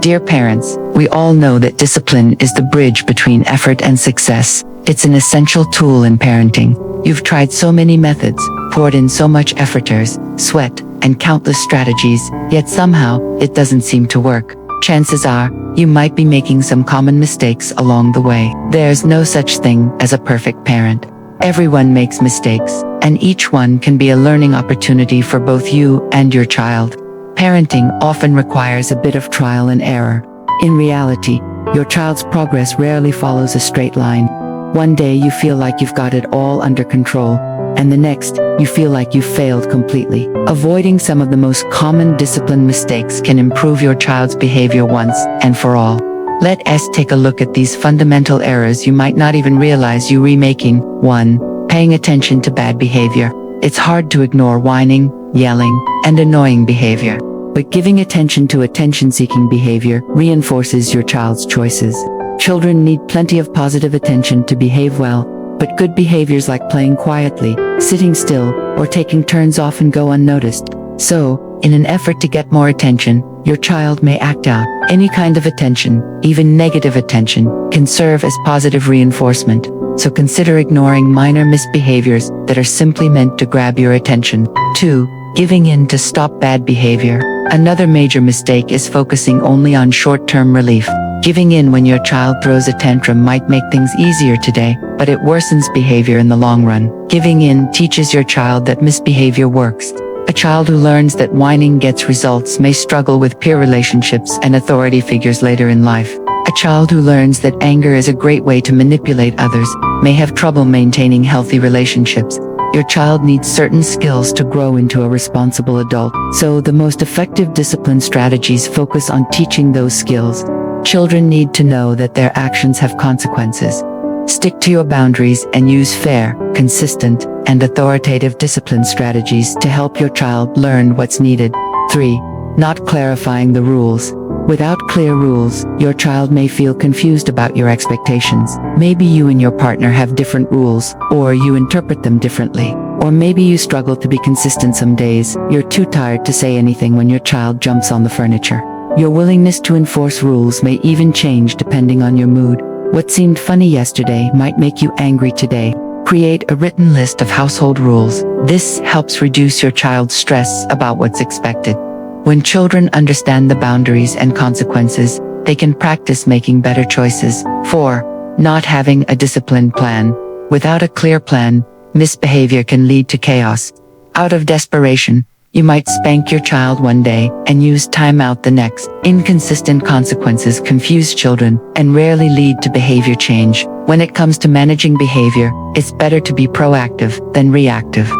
Dear parents, we all know that discipline is the bridge between effort and success. It's an essential tool in parenting. You've tried so many methods, poured in so much efforters, sweat, and countless strategies, yet somehow, it doesn't seem to work. Chances are, you might be making some common mistakes along the way. There's no such thing as a perfect parent. Everyone makes mistakes, and each one can be a learning opportunity for both you and your child. Parenting often requires a bit of trial and error. In reality, your child's progress rarely follows a straight line. One day you feel like you've got it all under control, and the next, you feel like you've failed completely. Avoiding some of the most common discipline mistakes can improve your child's behavior once and for all. Let us take a look at these fundamental errors you might not even realize you're remaking. 1. Paying attention to bad behavior. It's hard to ignore whining, yelling, and annoying behavior. But giving attention to attention-seeking behavior reinforces your child's choices. Children need plenty of positive attention to behave well, but good behaviors like playing quietly, sitting still, or taking turns often go unnoticed. So, in an effort to get more attention, your child may act out. Any kind of attention, even negative attention, can serve as positive reinforcement. So consider ignoring minor misbehaviors that are simply meant to grab your attention. 2. Giving in to stop bad behavior. Another major mistake is focusing only on short-term relief. Giving in when your child throws a tantrum might make things easier today, but it worsens behavior in the long run. Giving in teaches your child that misbehavior works. A child who learns that whining gets results may struggle with peer relationships and authority figures later in life. A child who learns that anger is a great way to manipulate others may have trouble maintaining healthy relationships. Your child needs certain skills to grow into a responsible adult, so the most effective discipline strategies focus on teaching those skills. Children need to know that their actions have consequences. Stick to your boundaries and use fair, consistent, and authoritative discipline strategies to help your child learn what's needed. 3. Not clarifying the rules. Without clear rules, your child may feel confused about your expectations. Maybe you and your partner have different rules, or you interpret them differently. Or maybe you struggle to be consistent some days. You're too tired to say anything when your child jumps on the furniture. Your willingness to enforce rules may even change depending on your mood. What seemed funny yesterday might make you angry today. Create a written list of household rules. This helps reduce your child's stress about what's expected. When children understand the boundaries and consequences, they can practice making better choices. 4. Not having a disciplined plan. Without a clear plan, misbehavior can lead to chaos. Out of desperation, you might spank your child one day and use timeout the next. Inconsistent consequences confuse children and rarely lead to behavior change. When it comes to managing behavior, it's better to be proactive than reactive.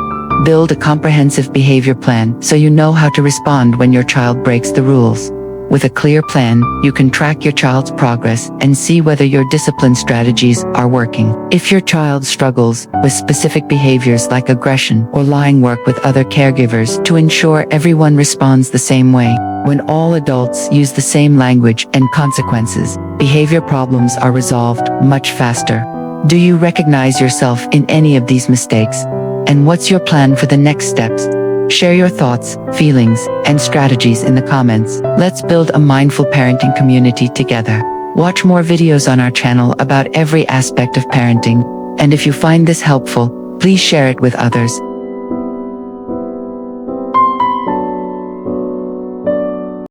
Build a comprehensive behavior plan so you know how to respond when your child breaks the rules. With a clear plan, you can track your child's progress and see whether your discipline strategies are working. If your child struggles with specific behaviors like aggression or lying, work with other caregivers to ensure everyone responds the same way. When all adults use the same language and consequences, behavior problems are resolved much faster. Do you recognize yourself in any of these mistakes? And what's your plan for the next steps? Share your thoughts, feelings, and strategies in the comments. Let's build a mindful parenting community together. Watch more videos on our channel about every aspect of parenting. And if you find this helpful, please share it with others.